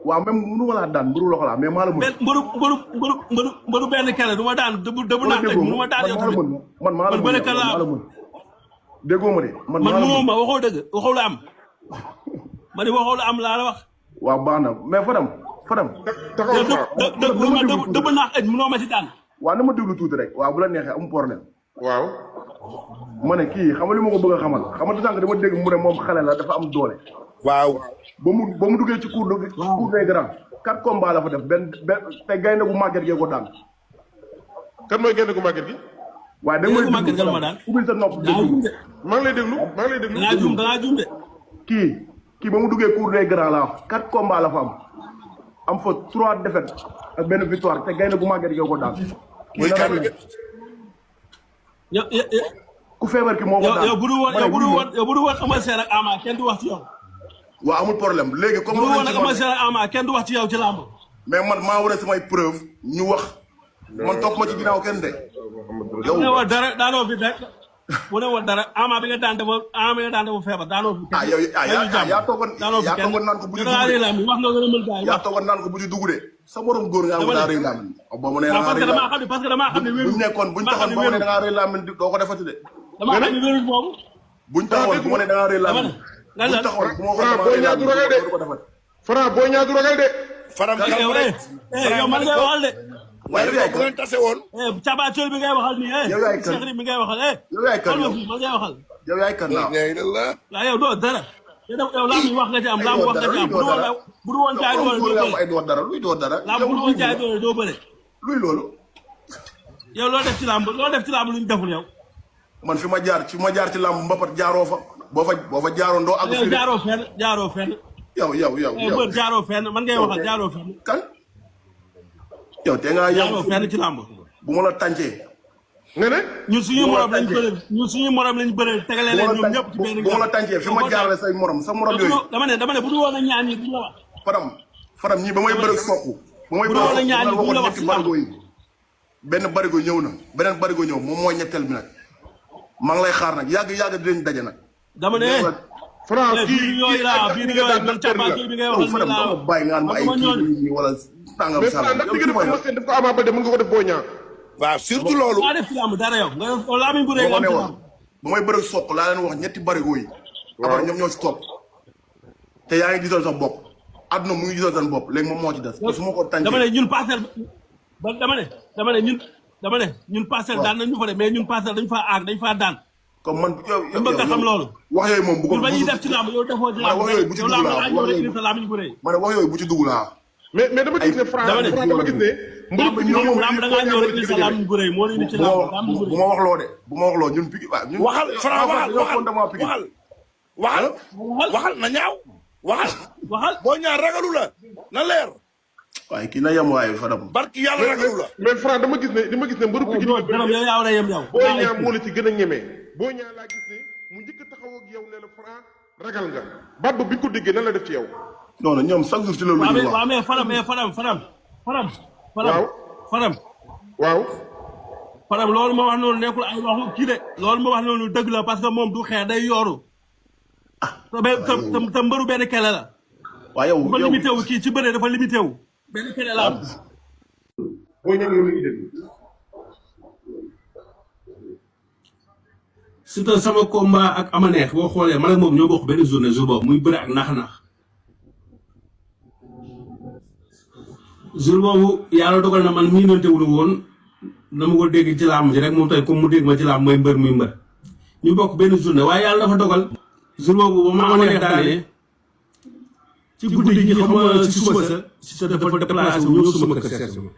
waaw même mënu ma laa daan mbëru loxo laa mais maa la mën. mbëru benn kele du ma daan dëbu naa teg mënu ma daan yow tamit man maa la mën maa la mën déggoo ma de man mënoo ma waxoo dëgg waxoo la am ma ne waxoo la am laa la wax. waaw baax na mais Fadam. dëbb naa ëj mënoo ma ci daan. waaw na ma déglu tuuti rek waaw bu la neexee amul problème. waaw. ma ne kii xam nga li ma ko bëgg a xamal xam nga sànq dama dégg mu ne moom xale la dafa am doole. waaw. ba mu duggee ci cour des grands 4 combats la fa def benn te gaynde gu màgget gee ko daan. kan mooy gaynde gu màgget gi. waaye da nga may déglu ubbil sa nopp déglu. maa ngi lay déglu. da ngaa juum de. kii ba mu duggee cour des grands la wax 4 combats la fa am fa 3 défaites ak benn victoire te gaynde gu màgget gee ko daan. kii kan ku feebar ki moo ko daan yow bu du woon Eumeu Sène ak Ama kenn du wax ci yow. waaw amul problème léegi comme. bu du woon ak Eumeu Sène ak Ama kenn du wax ci yow ci làmb. mais man maa war a samay preuve ñu wax man topp ma ci ginnaaw kenn de. yow bu ne woon dara daanoo fi rek bu ne woon dara Ama bi nga daan dafa feebar daanoo fi. yaa toogoon naan ko bu ñu dugg de wax nga gën a mën gars yi yaa toogoon naan ko bu ñu dugg de sa morom góor nga am daa rëy laamin boo ma nee da ngaa rëy laamin parce que damaa xam ne wéru buñ nekkoon buñ taxoon boo ma nee da ngaa rëy laamin doo ko defati de damaa xam ne wéru boobu buñ taxoon bu ma nee da ngaa rëy laamin buñ taxoon bu ma waxoon boo ñaatu ragal de ko defati Franc boo ñaatu ragal de Faram yow man ngay waxal de waaye bu ngeen tase woon. cabaatol bi ngay waxal nii yow yaay kan Cheikh bi ngay waxal yow yaay kan man ngay waxal yow yaay kan la waaw yow doo dara yow laa muy wax nga ci am laa muy wax nga ci am bu du woon jaay doole doo bëre ay doo dara luy doo dara laa bu du woon jaay doole doo bëre luy loolu yow loo def ci làmb lu ñu deful yow man fi ma jaar ci làmb mbapat jaaroo fa boo fa jaaroon doo àgg yow jaaroo fenn yow bër jaaroo fenn man ngay waxal jaaroo fenn kan yow te nga jaaroo fenn ci làmb bu ma la tàncee nga ne ñun suñu morom lañ bëre tegale leen ñoom ñëpp ci benn bu ma la tàncee fi ma jaarale say morom sa morom yooyu dama ne bu du woon a ñaan yi duñ la wax Fadam ñii ba may bëre soq ba may bëre soq ñaan yi duñ la wax ñetti barigo yi benn barigo ñëw na beneen barigo ñëw moom mooy ñetteel bi nag maa ngi lay xaar nag yàgg dinañ daje nag dama ne Franc biir yooyu man capaatol bi ngay waxal ni laa bàyyi ngaan ma ay kii wala tàngam mais Franc ndax li nga def Eumeu Sène def ko Ama Baldé mën nga ko def Boy Niang waaw surtout loolu. maa def ci làmb dara yow nga laa muy bëree nga am ci làmb ba may bëre soq laa leen wax ñetti barigo yi après ñoom ñoo ci topp te yaa ngi gisal sa bopp àdduna mu ngi gisal seen bopp léegi moom moo ci des te su ma ko tàncee dama ne ñun parcelle ba dama ne ñun parcelle daan nañ ñu fa de mais ñun parcelle dañ faa aag dañ faa daan comme man yow bëgg nga xam loolu wax yooyu moom bu ko ba ñuy def ci làmb yow defoo ci làmb wax yooyu bu ci dugg laa ma ne wax yooyu bu ci dugg laa mais dama gis ne Franc dama gis ne mbër bi ñoom làmb da ngaa ñëw rek ni sa làmb bu rëy moo indi ci làmb bu ma wax loo de bu ma wax loo ñun pigi waaw ñun waxal Franc waxal na ñaaw waxal boo ñaar ragalu la na leer. waaye kii na yem waaye Fadam barki yàlla ragalu la. mais Franc dama gis ne mbëru Pikine yow yaa war a yem yow Boy Niang moo la ci gën a ñemee Boy Niang laa gis ne mu njëkk a taxaw ak yow ne la Franc ragal nga baat ba bi ko déggee nan la def ci yow non ñoom chaque jour ci loolu ñu wax waaw mais Fadam loolu ma wax noonu nekkul ay waxu kii de loolu ma wax noonu dëgg la parce que moom du xeex day yooru te mbëru benn kele la waaw yow dafa limité wu kii ci bëre dafa limité wu benn kele la am Boy Niang yow la dégg surtout sama combat ak ama neex boo xoolee man ak moom ñoo bokk benn journée jour boobu muy bëre ak nax-nax jour boobu yàlla dogal na man miinante wuñu woon dama ko dégg ci làmb ji rek moom tey comme mu dégg ma ci làmb mooy mbër muy mbër ñu bokk benn journée waaye yàlla dafa dogal jour boobu ba ma ama neex daanee ci guddi gi xam nga si suba sa dafa déplacé wu ñëw sama kër seet ma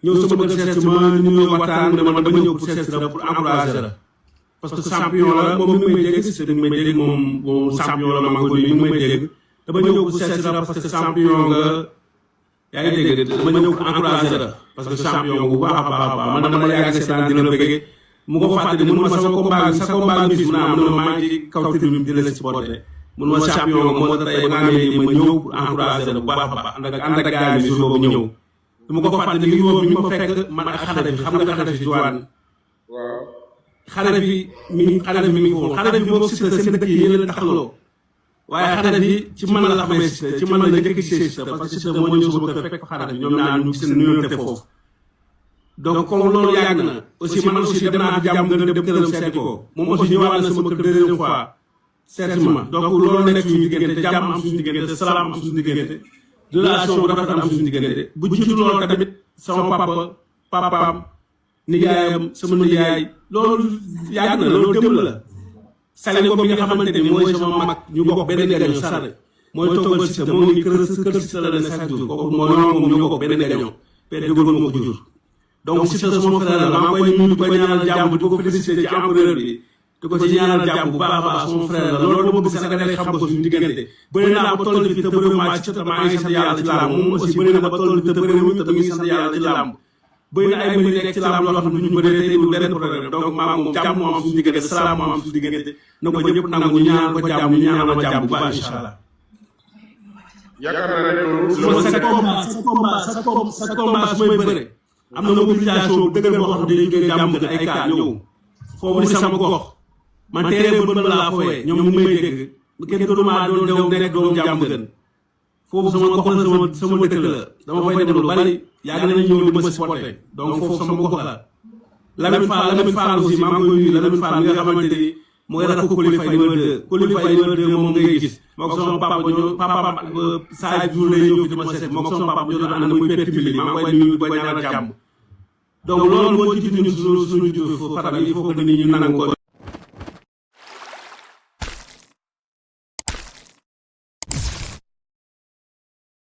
ñëw sama kër seet ma ñu ñëw waxtaan ne man dama ñëw pour seet la pour encourager la parce que champion la moom mi may dégg si may dégg moom champion la ma ko ni mi may dégg dama ñëw pour seet la parce que champion nga yaa ngi dégg dama ñëw pour encourager la parce que champion bu baax a baax man dama yàgg seetaan dina la bëggee mu ko fàttali mun ma sama combat bis mu naa mun ma maa ngi ci kaw tribune di leen supporté mun ma champion nga moo tax tey ba nga amee nii ma ñëw pour encourager la bu baax a baax ànd ak gars yi jour boobu ñëw dama ko fàttali li boobu ñu ma fekk man ak xale bi xam nga xale bi juwaan xale bi mi ngi foofu xale bi moom si seen dëkk yi yéen la taxaloo waaye xarit yi ci man la xamee Siteu ci man la njëkk ci Siteu parce que Siteu moo ñëw sama kër fekk xarit bi ñoom ñaar ñu seen nuyoonte foofu donc comme loolu yàgg na aussi man aussi dem naa fi jàmm gën dem këram seeti ko moom aussi ñëwaat na sama kër deuxième fois seeti ma donc loolu nekk suñu diggante jàmm am suñu diggante salaam am suñu diggante relation bu rafet am suñu diggante bu jiitu loolu tamit sama papaam nijaayam sama nijaay loolu yàgg na loolu démb la sale ko bi nga xamante ni mooy sama mag ñu bokk benn gaño sare mooy toogal Siteu moo ngi kër Siteu la ne chaque jour kooku mooy moom ñoo bokk benn gaño père déggoon moo ko jur donc Siteu sama frère la maa koy nuyu di ko ñaanal jàmm di ko félicité ci empereur bi di ko ci ñaanal jàmm bu baax a baax sama frère la loolu dama bëgg Sénégalais xam ko suñu diggante bëri naa ba toll fii te bëri maa ci Siteu maa ngi sant yàlla ci làmb moom aussi bëri na ba toll fii te bëri wuñ te mi ngi sant yàlla ci làmb bëri na ay mbir nekk ci làmb yoo xam ne duñu bëree tey du benn problème donc maa moom jàmm moo am suñu diggante salaam moo am suñu diggante na ko ñëpp nangu ñu ñaanal ko jàmm ñu ñaanal ma jàmm bu baax incha allah. yaakaar naa ne loolu. sa combat su may bëre am na mobilisation bu dëgër boo xam ne dañu jógee jàmm gën ay cas ñëw foofu di sama gox man teeree bën laa fooyee ñoom ñu may dégg kenn doonu maa doon dew nekk doomu jàmm gën foofu sama gox la sama dëkk la dama fay dem lu bari yàgg nañu ñëw di ma supporté donc foofu sama gox la Lamine Fall aussi maa ngi koy nuyu Lamine Fall mi nga xamante ni mooy rakk Coly Faye numéro 2 Coly Faye numéro 2 moom ngay gis moom sama papa ñoo papa saa jour lay ñëw fi di ma seet moom sama papa ñoo doon ànd muy petti mbili maa ngi koy nuyu ba ñaanal jàmm donc loolu moo jiitu ñun suñu faram il faut que nit ñi nangu ko